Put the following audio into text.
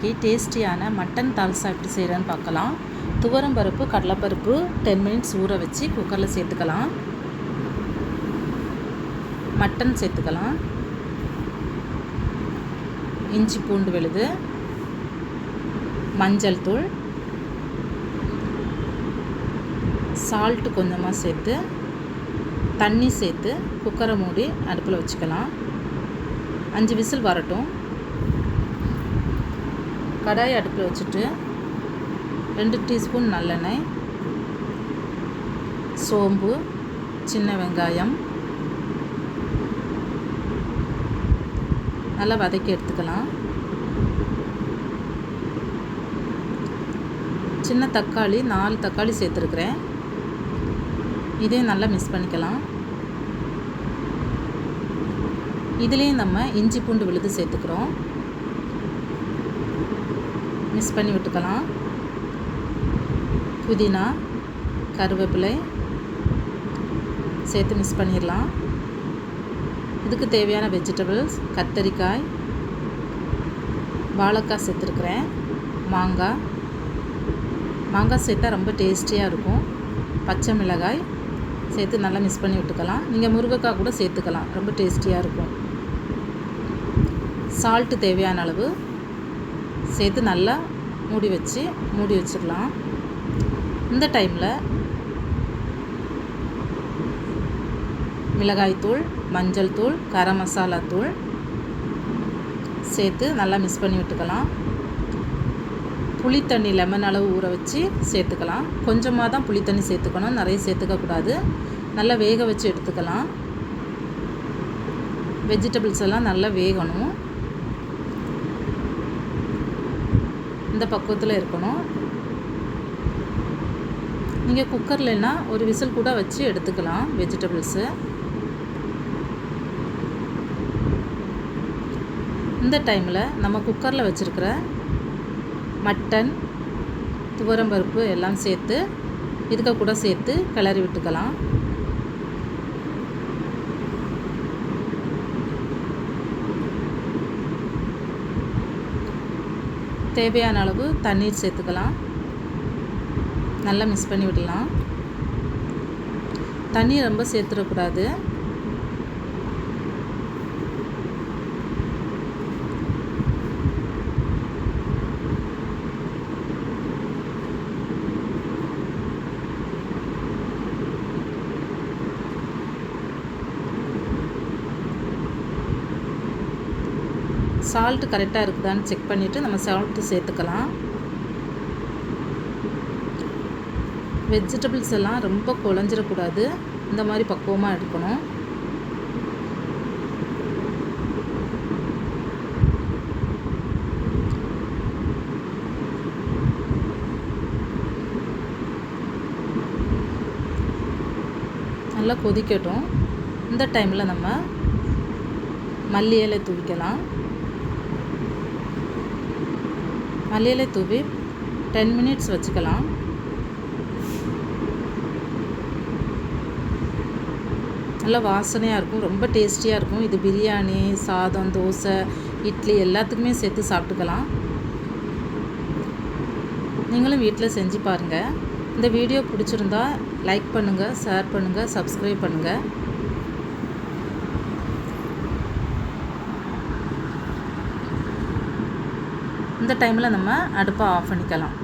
இன்றைக்கி டேஸ்டியான மட்டன் தால்சா எப்படி செய்கிறேன்னு பார்க்கலாம். துவரம் பருப்பு, கடலைப்பருப்பு 10 மினிட்ஸ் ஊற வச்சு குக்கரில் சேர்த்துக்கலாம். மட்டன் சேர்த்துக்கலாம். இஞ்சி பூண்டு விழுது, மஞ்சள் தூள், சால்ட்டு கொஞ்சமாக சேர்த்து தண்ணி சேர்த்து குக்கரை மூடி அடுப்பில் வச்சுக்கலாம். 5 விசில் வரட்டும். கடாய் அடுப்பில் வச்சுட்டு 2 டீஸ்பூன் நல்லெண்ணெய், சோம்பு, சின்ன வெங்காயம் நல்லா வதக்கி எடுத்துக்கலாம். சின்ன தக்காளி 4 தக்காளி சேர்த்துருக்குறேன். இதையும் நல்லா மிக்ஸ் பண்ணிக்கலாம். இதுலேயும் நம்ம இஞ்சி பூண்டு விழுது சேர்த்துக்கிறோம். மிக்ஸ் பண்ணி விட்டுக்கலாம். புதினா, கருவேப்பிலை சேர்த்து மிக்ஸ் பண்ணிடலாம். இதுக்கு தேவையான வெஜிடபிள்ஸ் கத்தரிக்காய், வாழைக்காய் சேர்த்துருக்குறேன், மாங்காய் சேர்த்தா ரொம்ப டேஸ்டியாக இருக்கும். பச்சை மிளகாய் சேர்த்து நல்லா மிக்ஸ் பண்ணி விட்டுக்கலாம். நீங்கள் முருங்கைக்காய் கூட சேர்த்துக்கலாம், ரொம்ப டேஸ்டியாக இருக்கும். சால்ட்டு தேவையான அளவு சேர்த்து நல்லா மூடி வச்சிடலாம். இந்த டைமில் மிளகாய்த்தூள், மஞ்சள் தூள், கரம் மசாலா தூள் சேர்த்து நல்லா மிக்ஸ் பண்ணி விட்டுக்கலாம். புளித்தண்ணி லெமன் அளவு ஊற வச்சு சேர்த்துக்கலாம். கொஞ்சமாக தான் புளித்தண்ணி சேர்த்துக்கணும், நிறைய சேர்த்துக்கக்கூடாது. நல்லா வேக வச்சு எடுத்துக்கலாம். வெஜிடபிள்ஸ் எல்லாம் நல்லா வேகணும். இந்த பக்குவத்தில் இருக்கணும். நீங்கள் குக்கர்லன்னா ஒரு விசில் கூட வச்சு எடுத்துக்கலாம் வெஜிடபிள்ஸு. இந்த டைமில் நம்ம குக்கரில் வச்சுருக்கிற மட்டன், துவரம்பருப்பு எல்லாம் சேர்த்து இதுக்கு கூட சேர்த்து கிளறி விட்டுக்கலாம். தேவையான அளவு தண்ணீர் சேர்த்துக்கலாம். நல்லா மிக்ஸ் பண்ணி விடலாம். தண்ணி ரொம்ப சேர்த்துடக்கூடாது. சால்ட்டு கரெக்டாக இருக்குதான்னு செக் பண்ணிவிட்டு நம்ம சால்ட்டு சேர்த்துக்கலாம். வெஜிடபிள்ஸ் எல்லாம் ரொம்ப குழஞ்சிடக்கூடாது. இந்த மாதிரி பக்குவமாக எடுக்கணும். நல்லா கொதிக்கட்டும். இந்த டைமில் நம்ம மல்லி இலை தூவிக்கலாம். மல்லி இலை தூவி 10 மினிட்ஸ் வச்சுக்கலாம். நல்லா வாசனையாக இருக்கும், ரொம்ப டேஸ்டியாக இருக்கும். இது பிரியாணி, சாதம், தோசை, இட்லி எல்லாத்துக்குமே சேர்த்து சாப்பிட்டுக்கலாம். நீங்களும் வீட்டில் செஞ்சு பாருங்கள். இந்த வீடியோ பிடிச்சிருந்தா லைக் பண்ணுங்கள், ஷேர் பண்ணுங்கள், சப்ஸ்கிரைப் பண்ணுங்கள். இந்த டைமில் நம்ம அடுப்பை ஆஃப் பண்ணிக்கலாம்.